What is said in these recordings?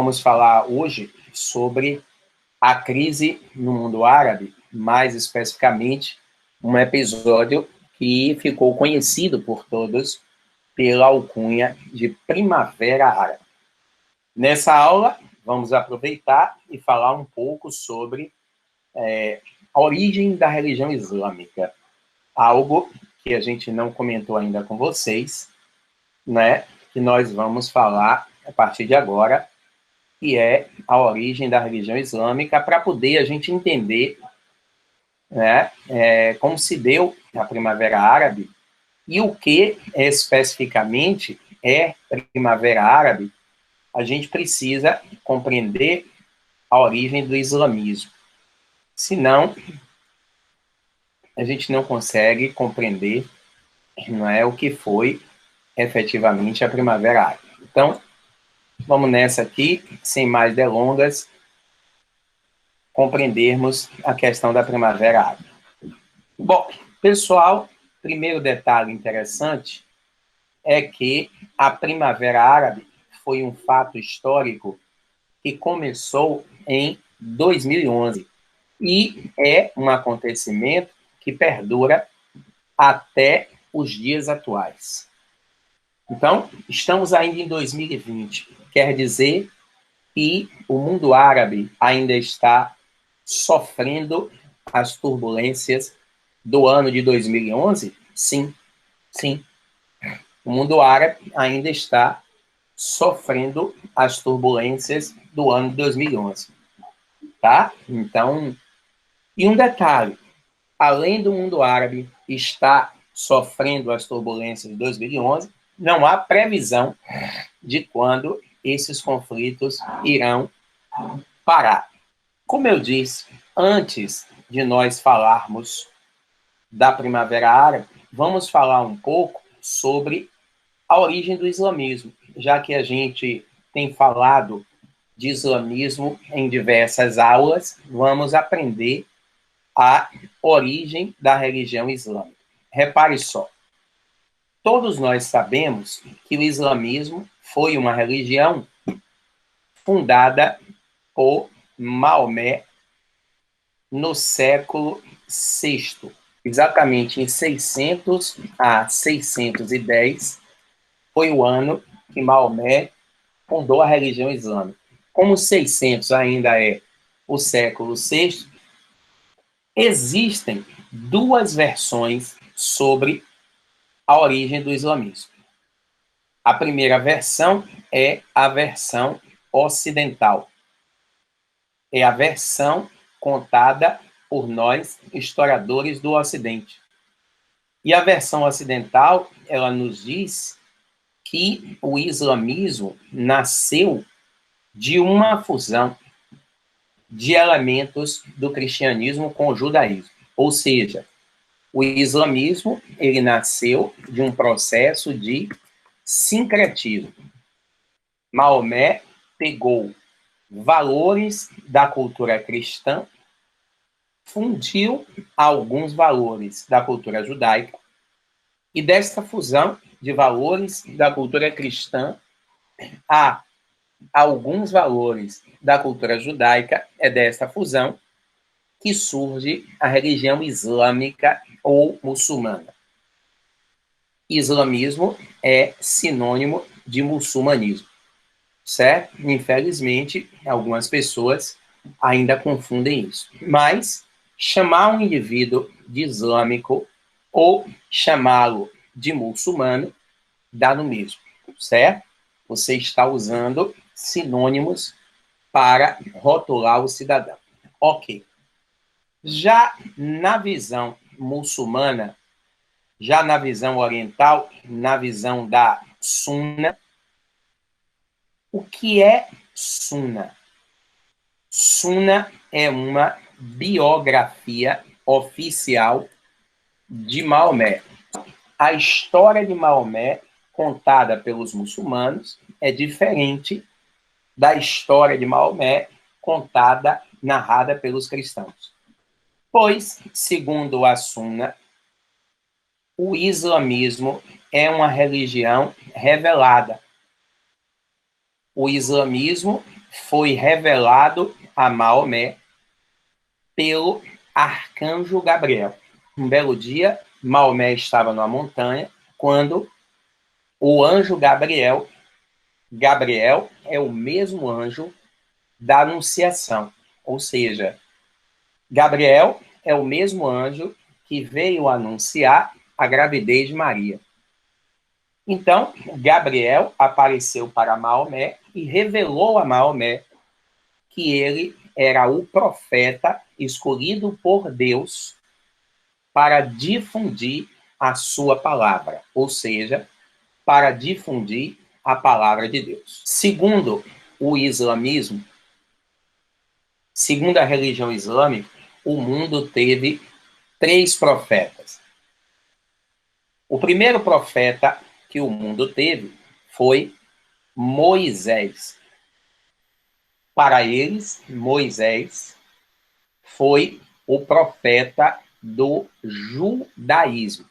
Vamos falar hoje sobre a crise no mundo árabe, mais especificamente um episódio que ficou conhecido por todos pela alcunha de Primavera Árabe. Nessa aula, vamos aproveitar e falar um pouco sobre a origem da religião islâmica, algo que a gente não comentou ainda com vocês, né? Que nós vamos falar a partir de agora, que é a origem da religião islâmica, para poder a gente entender, né, como se deu a Primavera Árabe e o que especificamente é Primavera Árabe. A gente precisa compreender a origem do islamismo. Senão, a gente não consegue compreender, não é, o que foi efetivamente a Primavera Árabe. Então, vamos nessa aqui, sem mais delongas, compreendermos a questão da Primavera Árabe. Bom, pessoal, primeiro detalhe interessante é que a Primavera Árabe foi um fato histórico que começou em 2011 e é um acontecimento que perdura até os dias atuais. Então, estamos ainda em 2020, quer dizer que o mundo árabe ainda está sofrendo as turbulências do ano de 2011? Sim, sim. O mundo árabe ainda está sofrendo as turbulências do ano de 2011, tá? Então, e um detalhe, além do mundo árabe estar sofrendo as turbulências de 2011, não há previsão de quando esses conflitos irão parar. Como eu disse, antes de nós falarmos da Primavera Árabe, vamos falar um pouco sobre a origem do islamismo, já que a gente tem falado de islamismo em diversas aulas, vamos aprender a origem da religião islâmica. Repare só, todos nós sabemos que o islamismo foi uma religião fundada por Maomé no século VI, exatamente em 600 a 610, foi o ano que Maomé fundou a religião islâmica. Como 600 ainda é o século VI, existem duas versões sobre a origem do islamismo. A primeira versão é a versão ocidental. É a versão contada por nós, historiadores do Ocidente. E a versão ocidental, ela nos diz que o islamismo nasceu de uma fusão de elementos do cristianismo com o judaísmo. Ou seja, o islamismo, ele nasceu de um processo de sincretismo. Maomé pegou valores da cultura cristã, fundiu alguns valores da cultura judaica, e desta fusão de valores da cultura cristã a alguns valores da cultura judaica, é desta fusão que surge a religião islâmica ou muçulmana. Islamismo é sinônimo de muçulmanismo, certo? Infelizmente, algumas pessoas ainda confundem isso. Mas chamar um indivíduo de islâmico ou chamá-lo de muçulmano dá no mesmo, certo? Você está usando sinônimos para rotular o cidadão. Ok. Já na visão muçulmana, já na visão oriental, na visão da Sunna, o que é Sunna? Sunna é uma biografia oficial de Maomé. A história de Maomé, contada pelos muçulmanos, é diferente da história de Maomé, contada, narrada pelos cristãos. Pois, segundo a Sunna, o islamismo é uma religião revelada. O islamismo foi revelado a Maomé pelo arcanjo Gabriel. Um belo dia, Maomé estava numa montanha, quando o anjo Gabriel é o mesmo anjo da Anunciação, ou seja, Gabriel é o mesmo anjo que veio anunciar a gravidez de Maria. Então, Gabriel apareceu para Maomé e revelou a Maomé que ele era o profeta escolhido por Deus para difundir a sua palavra, ou seja, para difundir a palavra de Deus. Segundo o islamismo, segundo a religião islâmica, o mundo teve 3 profetas. O primeiro profeta que o mundo teve foi Moisés. Para eles, Moisés foi o profeta do judaísmo.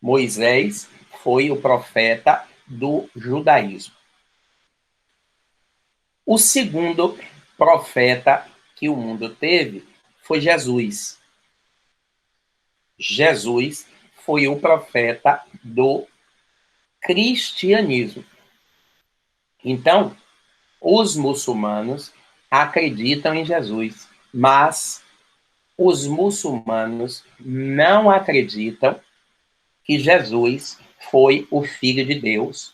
Moisés foi o profeta do judaísmo. O segundo profeta que o mundo teve foi Jesus. Jesus foi o profeta do cristianismo. Então, os muçulmanos acreditam em Jesus, mas os muçulmanos não acreditam que Jesus foi o Filho de Deus,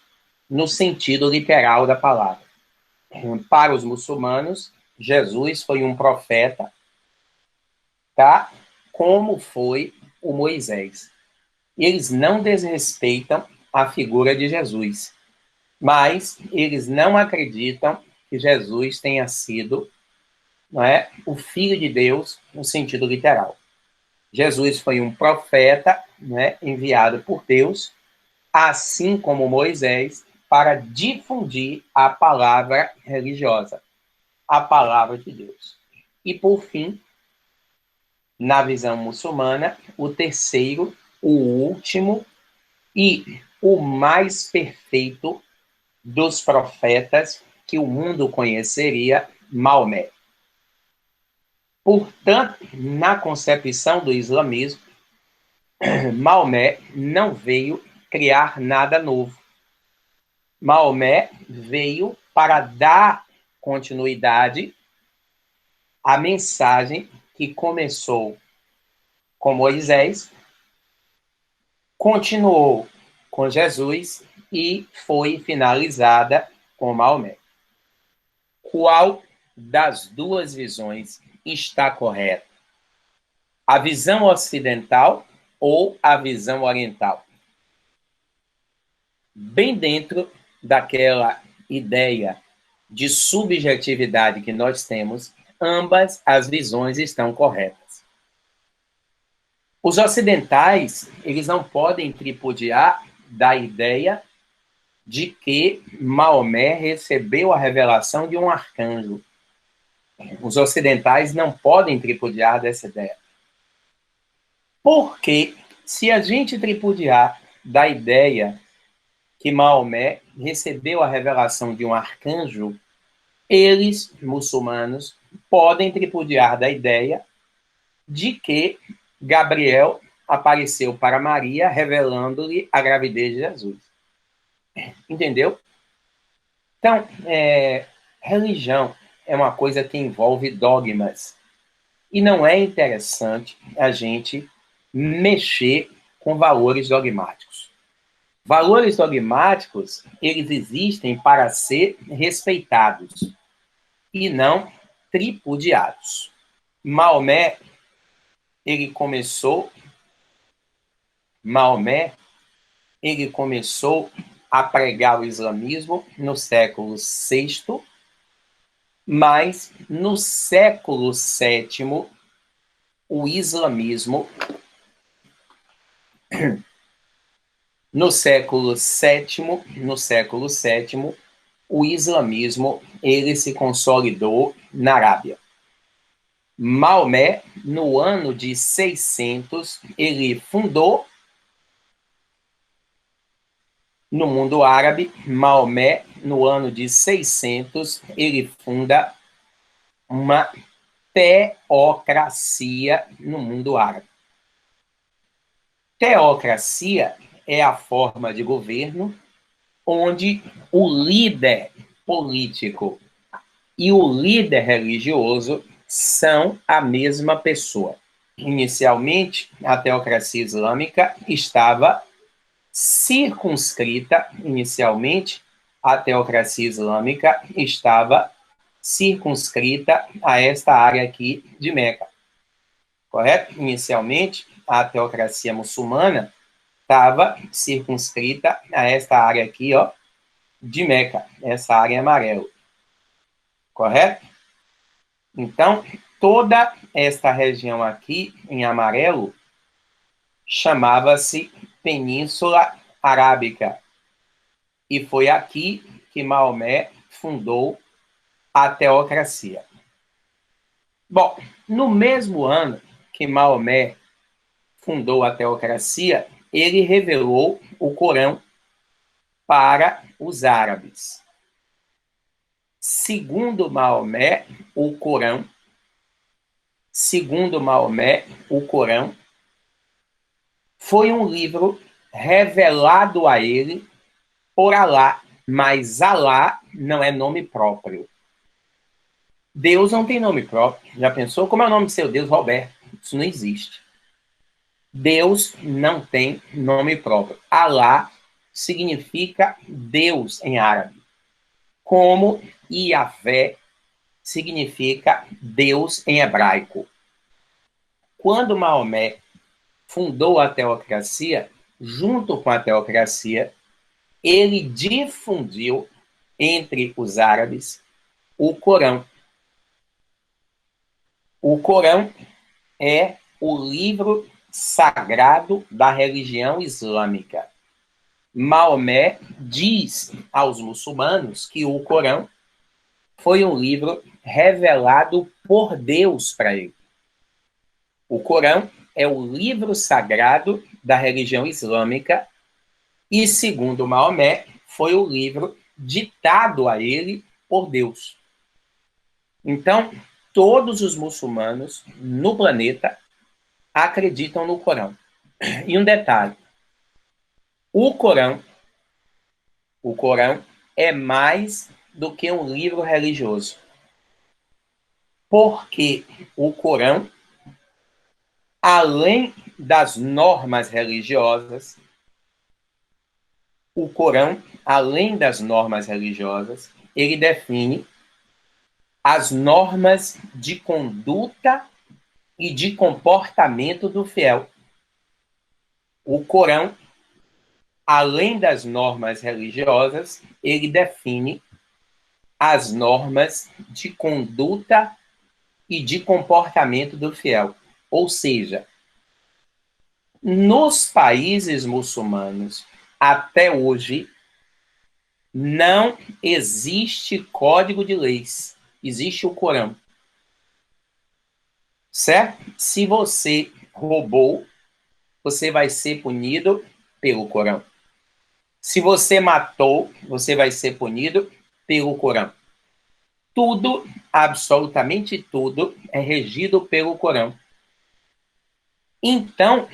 no sentido literal da palavra. Para os muçulmanos, Jesus foi um profeta, tá? Como foi o Moisés. Eles não desrespeitam a figura de Jesus, mas eles não acreditam que Jesus tenha sido, não é, o Filho de Deus no sentido literal. Jesus foi um profeta, né, enviado por Deus, assim como Moisés, para difundir a palavra religiosa, a palavra de Deus. E, por fim, na visão muçulmana, o terceiro, o último e o mais perfeito dos profetas que o mundo conheceria, Maomé. Portanto, na concepção do islamismo, Maomé não veio criar nada novo. Maomé veio para dar continuidade à mensagem que começou com Moisés, continuou com Jesus e foi finalizada com Maomé. Qual das duas visões está correta? A visão ocidental ou a visão oriental? Bem dentro daquela ideia de subjetividade que nós temos, ambas as visões estão corretas. Os ocidentais, eles não podem tripudiar da ideia de que Maomé recebeu a revelação de um arcanjo. Os ocidentais não podem tripudiar dessa ideia. Porque se a gente tripudiar da ideia que Maomé recebeu a revelação de um arcanjo, eles, muçulmanos, podem tripudiar da ideia de que Gabriel apareceu para Maria, revelando-lhe a gravidez de Jesus. Entendeu? Então, religião é uma coisa que envolve dogmas. E não é interessante a gente mexer com valores dogmáticos. Valores dogmáticos, eles existem para ser respeitados e não tripudiados. Maomé, ele começou a pregar o islamismo no século VI, mas no século VII, o islamismo, o islamismo, ele se consolidou na Arábia. Maomé, no ano de 600, ele fundou No mundo árabe, Maomé, no ano de 600, ele funda uma teocracia no mundo árabe. Teocracia é a forma de governo onde o líder político e o líder religioso são a mesma pessoa. Inicialmente, a teocracia islâmica estava circunscrita, a teocracia islâmica estava circunscrita a esta área aqui de Meca. Correto? Inicialmente, a teocracia muçulmana estava circunscrita a esta área aqui, ó, de Meca, essa área amarela. Correto? Então, toda esta região aqui, em amarelo, chamava-se Península Arábica. E foi aqui que Maomé fundou a teocracia. Bom, no mesmo ano que Maomé fundou a teocracia, ele revelou o Corão para os árabes. Segundo Maomé, o Corão foi um livro revelado a ele por Alá, mas Alá não é nome próprio. Deus não tem nome próprio. Já pensou? Como é o nome do seu Deus, Roberto? Isso não existe. Deus não tem nome próprio. Alá significa Deus em árabe, como Iavé significa Deus em hebraico. Quando Maomé fundou a teocracia, junto com a teocracia, ele difundiu entre os árabes o Corão. O Corão é o livro sagrado da religião islâmica. Maomé diz aos muçulmanos que o Corão foi um livro revelado por Deus para ele. O Corão é o livro sagrado da religião islâmica e, segundo Maomé, foi o livro ditado a ele por Deus. Então, todos os muçulmanos no planeta acreditam no Corão. E um detalhe, o Corão é mais do que um livro religioso. Porque o Corão, além das normas religiosas, ele define as normas de conduta e de comportamento do fiel. O Corão, além das normas religiosas, ele define as normas de conduta e de comportamento do fiel. Ou seja, nos países muçulmanos, até hoje, não existe código de leis. Existe o Corão. Certo? Se você roubou, você vai ser punido pelo Corão. Se você matou, você vai ser punido pelo Corão. Tudo, absolutamente tudo, é regido pelo Corão. Então,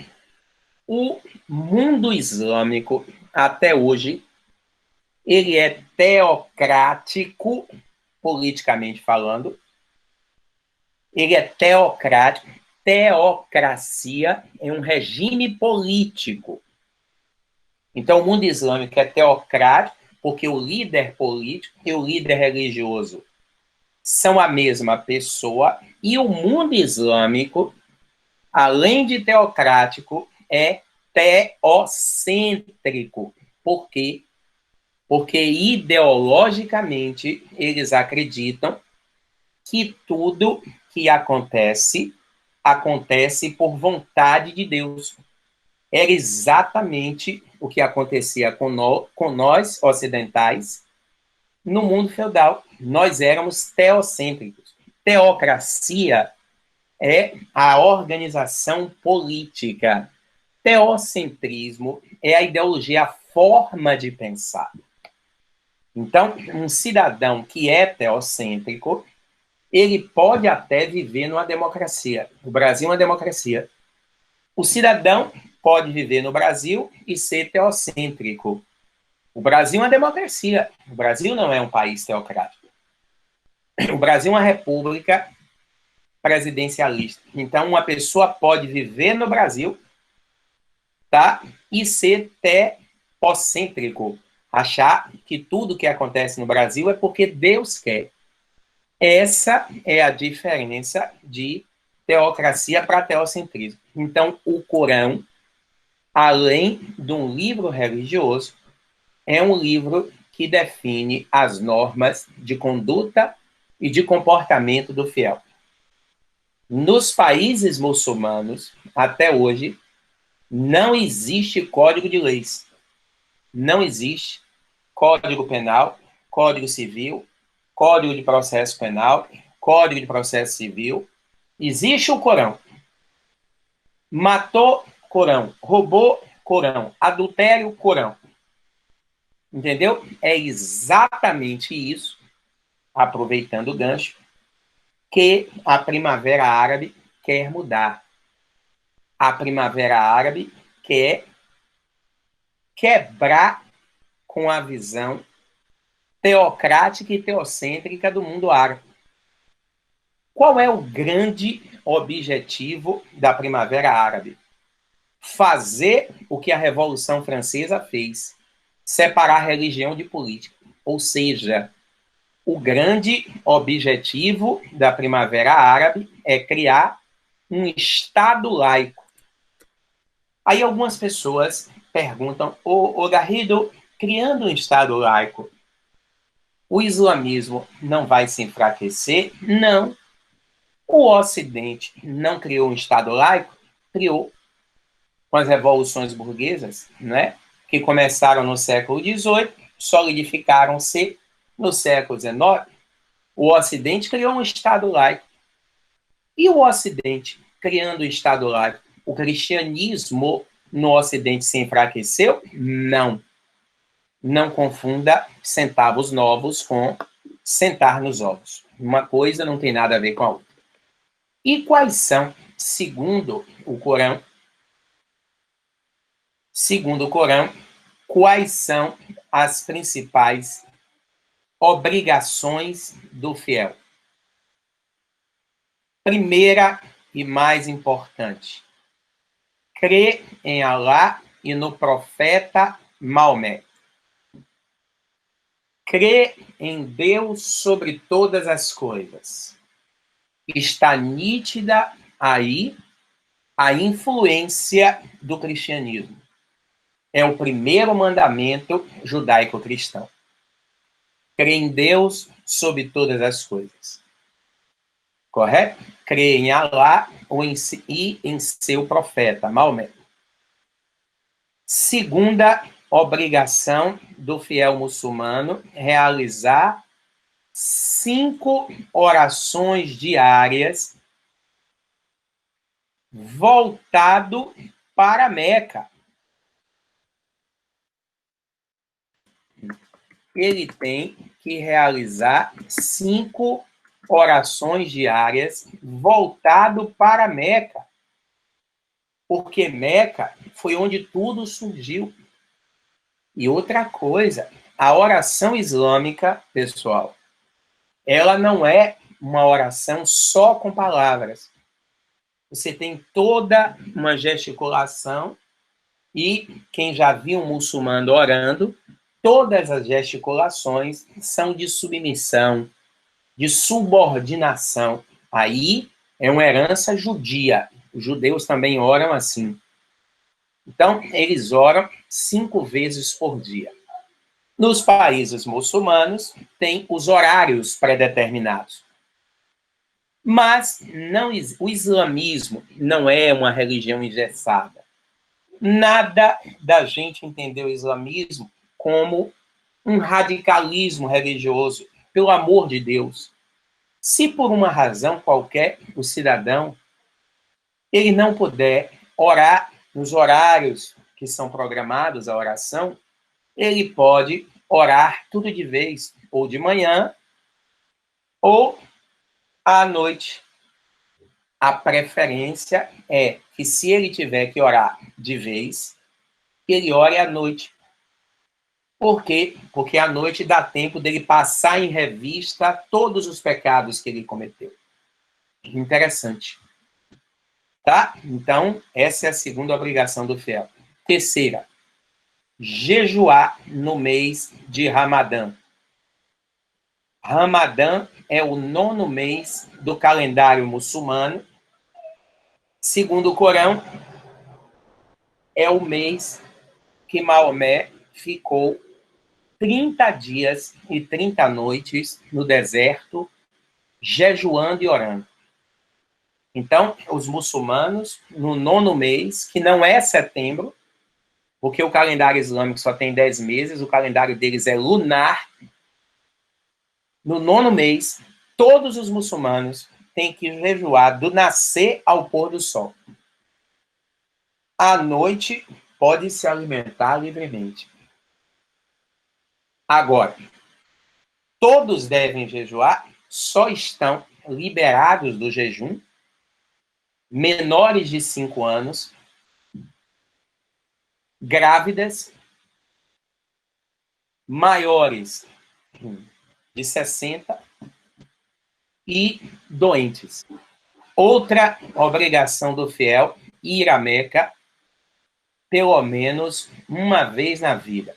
o mundo islâmico, até hoje, ele é teocrático, politicamente falando. Ele é teocrático. Teocracia é um regime político. Então, o mundo islâmico é teocrático porque o líder político e o líder religioso são a mesma pessoa, e o mundo islâmico, além de teocrático, é teocêntrico. Por quê? Porque ideologicamente eles acreditam que tudo que acontece por vontade de Deus. Era exatamente o que acontecia com nós ocidentais no mundo feudal. Nós éramos teocêntricos. Teocracia é a organização política. Teocentrismo é a ideologia forma de pensar. Então, um cidadão que é teocêntrico, ele pode até viver numa democracia. O Brasil é uma democracia. O cidadão pode viver no Brasil e ser teocêntrico. O Brasil é uma democracia. O Brasil não é um país teocrático. O Brasil é uma república presidencialista. Então, uma pessoa pode viver no Brasil, tá? E ser teocêntrico. Achar que tudo que acontece no Brasil é porque Deus quer. Essa é a diferença de teocracia para teocentrismo. Então, o Corão, além de um livro religioso, é um livro que define as normas de conduta e de comportamento do fiel. Nos países muçulmanos, até hoje, não existe código de leis. Não existe código penal, código civil, código de processo penal, código de processo civil. Existe o Corão. Matou, Corão. Roubou, Corão. Adultério, Corão. Entendeu? É exatamente isso, aproveitando o gancho, que a Primavera Árabe quer mudar. A Primavera Árabe quer quebrar com a visão teocrática e teocêntrica do mundo árabe. Qual é o grande objetivo da Primavera Árabe? Fazer o que a Revolução Francesa fez, separar religião de política. Ou seja, o grande objetivo da Primavera Árabe é criar um Estado laico. Aí algumas pessoas perguntam, ô Garrido, criando um Estado laico, o islamismo não vai se enfraquecer? Não. O Ocidente não criou um Estado laico? Criou. Com as revoluções burguesas, né, que começaram no século XVIII, solidificaram-se no século XIX. O Ocidente criou um Estado laico. E o Ocidente, criando o Estado laico, o cristianismo no Ocidente se enfraqueceu? Não. Não confunda centavos novos com sentar nos ovos. Uma coisa não tem nada a ver com a outra. E quais são, segundo o Corão, quais são as principais obrigações do fiel? Primeira e mais importante, crer em Alá e no profeta Maomé. Crer em Deus sobre todas as coisas. Está nítida aí a influência do cristianismo. É o primeiro mandamento judaico-cristão. Crer em Deus sobre todas as coisas. Correto? Crer em Alá e em seu profeta, Maomé. Segunda obrigação do fiel muçulmano, realizar 5 orações diárias voltado para Meca. Ele tem que realizar 5 orações diárias voltado para Meca. Porque Meca foi onde tudo surgiu. E outra coisa, a oração islâmica, pessoal, ela não é uma oração só com palavras. Você tem toda uma gesticulação e quem já viu um muçulmano orando, todas as gesticulações são de submissão, de subordinação. Aí é uma herança judia. Os judeus também oram assim. Então, eles oram 5 vezes por dia. Nos países muçulmanos, tem os horários pré-determinados. Mas o islamismo não é uma religião engessada. Nada da gente entender o islamismo como um radicalismo religioso, pelo amor de Deus. Se por uma razão qualquer o cidadão ele não puder orar nos horários que são programados a oração, ele pode orar tudo de vez, ou de manhã, ou à noite. A preferência é que, se ele tiver que orar de vez, ele ore à noite. Por quê? Porque à noite dá tempo dele passar em revista todos os pecados que ele cometeu. Interessante. Tá? Então, essa é a segunda obrigação do fiel. Terceira, jejuar no mês de Ramadã. Ramadã é o 9º mês do calendário muçulmano. Segundo o Corão, é o mês que Maomé ficou 30 dias e 30 noites no deserto, jejuando e orando. Então, os muçulmanos, no 9º mês, que não é setembro, porque o calendário islâmico só tem 10 meses, o calendário deles é lunar. No 9º mês, todos os muçulmanos têm que jejuar do nascer ao pôr do sol. À noite, pode se alimentar livremente. Agora, todos devem jejuar, só estão liberados do jejum menores de 5 anos, grávidas, maiores de 60 e doentes. Outra obrigação do fiel, ir a Meca pelo menos uma vez na vida.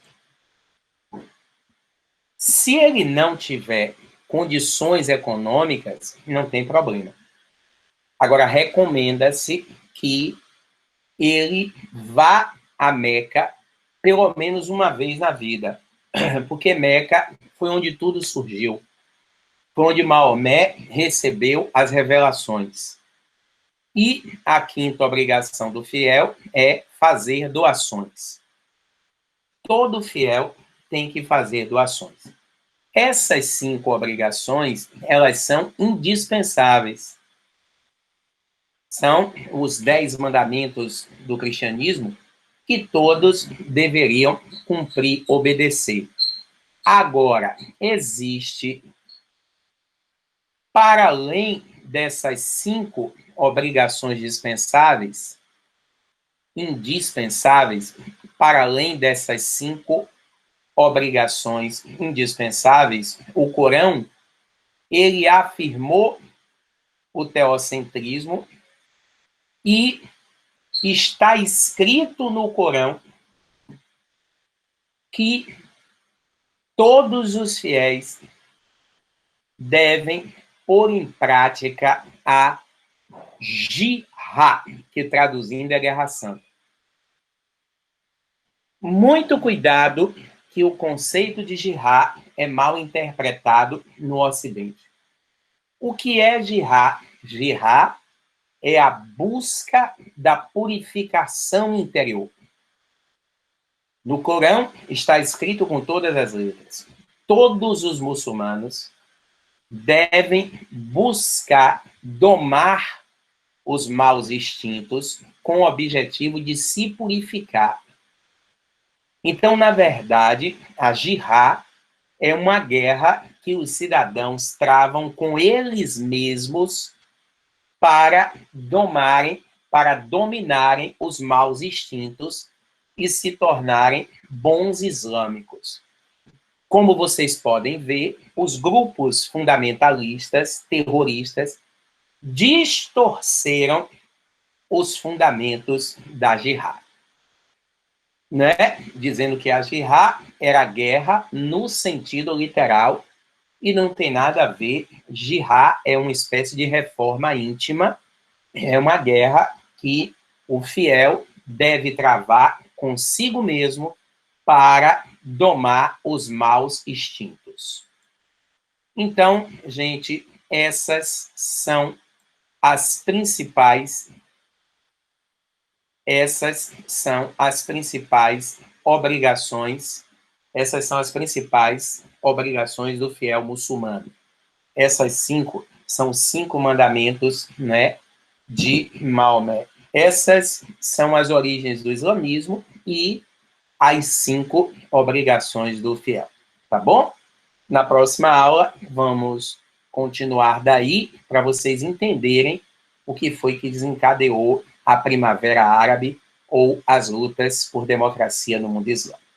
Se ele não tiver condições econômicas, não tem problema. Agora, recomenda-se que ele vá a Meca pelo menos uma vez na vida, porque Meca foi onde tudo surgiu, foi onde Maomé recebeu as revelações. E a quinta obrigação do fiel é fazer doações. Todo fiel tem que fazer doações. Essas 5 obrigações, elas são indispensáveis. São os 10 mandamentos do cristianismo que todos deveriam cumprir, obedecer. Agora, existe, para além dessas 5 obrigações indispensáveis, para além dessas 5 obrigações indispensáveis, o Corão, ele afirmou o teocentrismo e está escrito no Corão que todos os fiéis devem pôr em prática a jihad, que traduzindo é guerra santa. Muito cuidado, que o conceito de jihad é mal interpretado no Ocidente. O que é jihad? Jihad é a busca da purificação interior. No Corão está escrito com todas as letras: todos os muçulmanos devem buscar domar os maus instintos com o objetivo de se purificar. Então, na verdade, a jihad é uma guerra que os cidadãos travam com eles mesmos para dominarem os maus instintos e se tornarem bons islâmicos. Como vocês podem ver, os grupos fundamentalistas, terroristas, distorceram os fundamentos da jihad, né? Dizendo que a jihad era guerra no sentido literal e não tem nada a ver. Jihad é uma espécie de reforma íntima, é uma guerra que o fiel deve travar consigo mesmo para domar os maus instintos. Então, gente, essas são as principais obrigações, do fiel muçulmano. Essas 5 são 5 mandamentos, né, de Maomé. Essas são as origens do islamismo e as 5 obrigações do fiel. Tá bom? Na próxima aula, vamos continuar daí para vocês entenderem o que foi que desencadeou a Primavera Árabe ou as lutas por democracia no mundo islâmico.